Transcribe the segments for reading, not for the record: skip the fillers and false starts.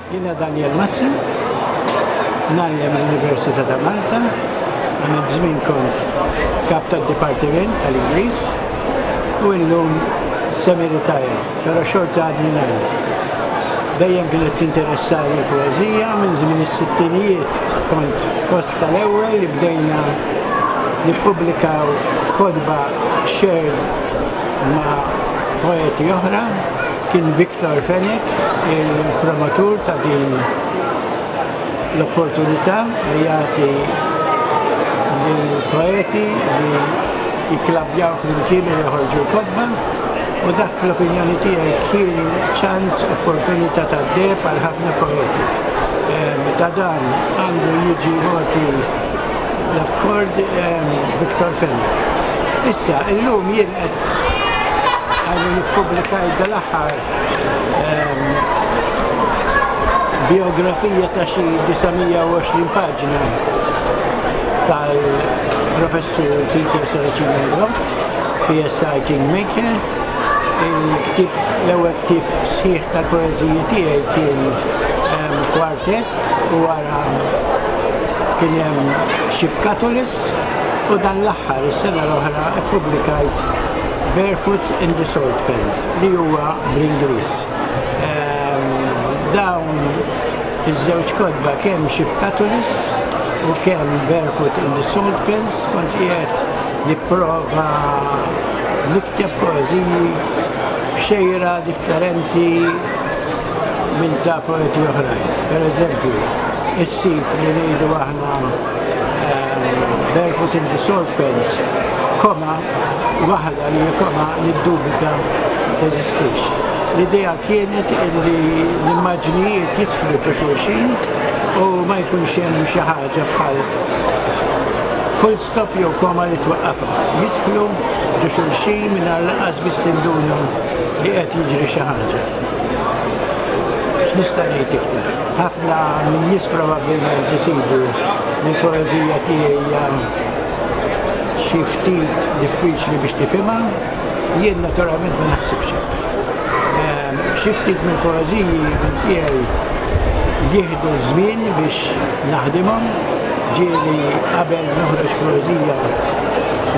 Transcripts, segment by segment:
Jiena Daniel Massi, nagħllem l-Università ta' Malta, għana żmien kont kap tad-Dipartiment tal-Ingliż u llum semi-retired, però xorta għadni nagħllem. Dejjem kienet tinteressani l-poeżija, minn żmien is-sittinijiet kont fost tal-ewwel li bdejna nippubblikaw kodba shared ma' poeti oħra. Kien Viktor Fenek, il-promotur ta' din l-opportunità li jagħti lill-poeti li jikklabjaw flimkien li joħorġu l-kodba u dak fl-opinjoni tiegħi kien ċans opportunità ta' deb għal ħafna poeti. Ta' dan għandu jiġi mogħti l-akkord Viktor Fenek. Issa, illum jien qed għalli nippubblikaj dal-aħħar biografija ta' xi 920 paġna tal-professur Peter Saracino-Grott, PSI Kingmaker. L-ewwel ktieb sħiħ tal-poeżiji tiegħi kien kwartett u wara kien hemm Ship Catalyst u dan l-aħħar is-sena l-oħra ppubblikajt Barefoot in the Salt Pans li huwa bl-Ingliż. Dawn iż-żewġ kodba kemm Ship Catalyst u kemm Barefoot in the Salt Pans kont qiegħed nipprova nikteb poeżiji b'xejra differenti minn ta' poeti oħrajn. Pereżempju, is-sit li ngħidu aħna Barefoot in the Salt Pans, koma waħda li koma niddubita teżistix. L-idea kienet li l-immaġnijiet jidħlu ta' xulxin u ma jkunx hemm xi ħaġa bħal full stop jew koma li twaqqafha. Jidħlu ġo xulxin mingħajr lanqas biss tindunu li qed jiġri xi ħaġa. X'nista' ngħid iktar? Ħafna minn nies probabbilment isibu mill-poeżija tiegħi xi ftit diffiċli biex tifhimha, jien naturalment ma naħsibx hekk. Xi ftit mill-poeżiji tiegħi jieħdu żmien biex naħdimhom, ġieli qabel noħroġ poeżija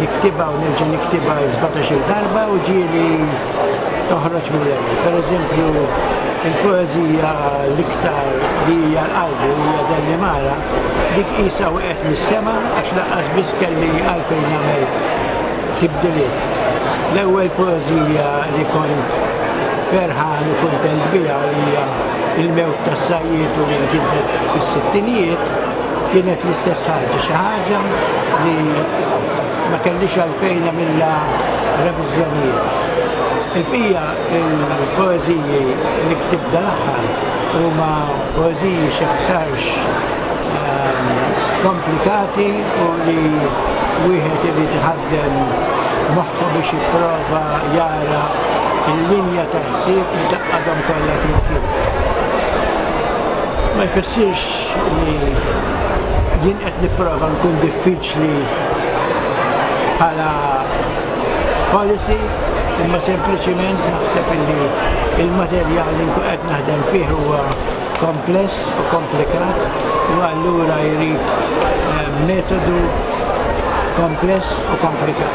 niktibha u nerġa' niktibha 17-il darba u ġieli toħroġ mill-ewwel. Pereżempju, il-poeżija l-iktar li hija l-qalbi li hija Delli Mara, dik qisha waqgħet mis-sema għax laqqas biss kelli għalfejn nagħmel tibdiliet. L-ewwel poeżija li kont ferħan u kuntent biha li hija Il-mewt tas-sajjiet u li kienet fis-sittinijiet kienet l-istess ħaġa, xi ħaġa li ma kellix għalfejn nagħmilha reviżjonijiet. Il-bqija il-poeżiji li ktibt dal-aħħar huma poeżiji x'aktarx komplikati u li wieħed irid iħaddem moħħu biex jipprova jara il-linja ta' ħsieb li taqgħadhom kollha flimkien. Ma jfissirx li jien qed nipprova nkun diffiċli bħala policy, imma sempliċiment naħseb li il-materjal li nkun qed naħdem fih huwa kompless u komplikat u allura jrid metodu kompless u komplikat.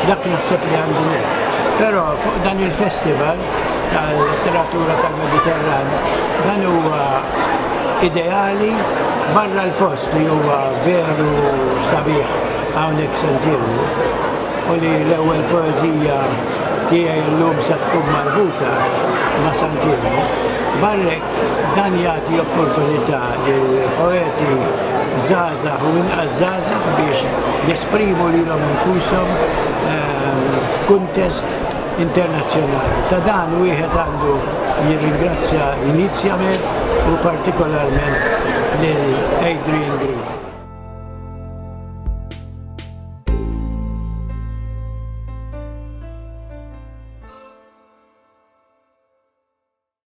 Dak naħseb li għandu ngħid. Però fuq dan il-festival tal-letteratura tal-Mediterran dan huwa ideali barra l-post li huwa veru sabiħ hawnhekk sentirnu u li l-ewwel poeżija tiegħi llum se tkun marbuta ma' Santirmu. Barrek dan jagħti opportunità lil poeti żgħażagħ u inqas żgħażagħ biex jesprimu lilhom infushom f'kuntest internazzjonali. Ta' dan wieħed għandu jirringrazzja inizjament u partikolarment lil Adrian Green.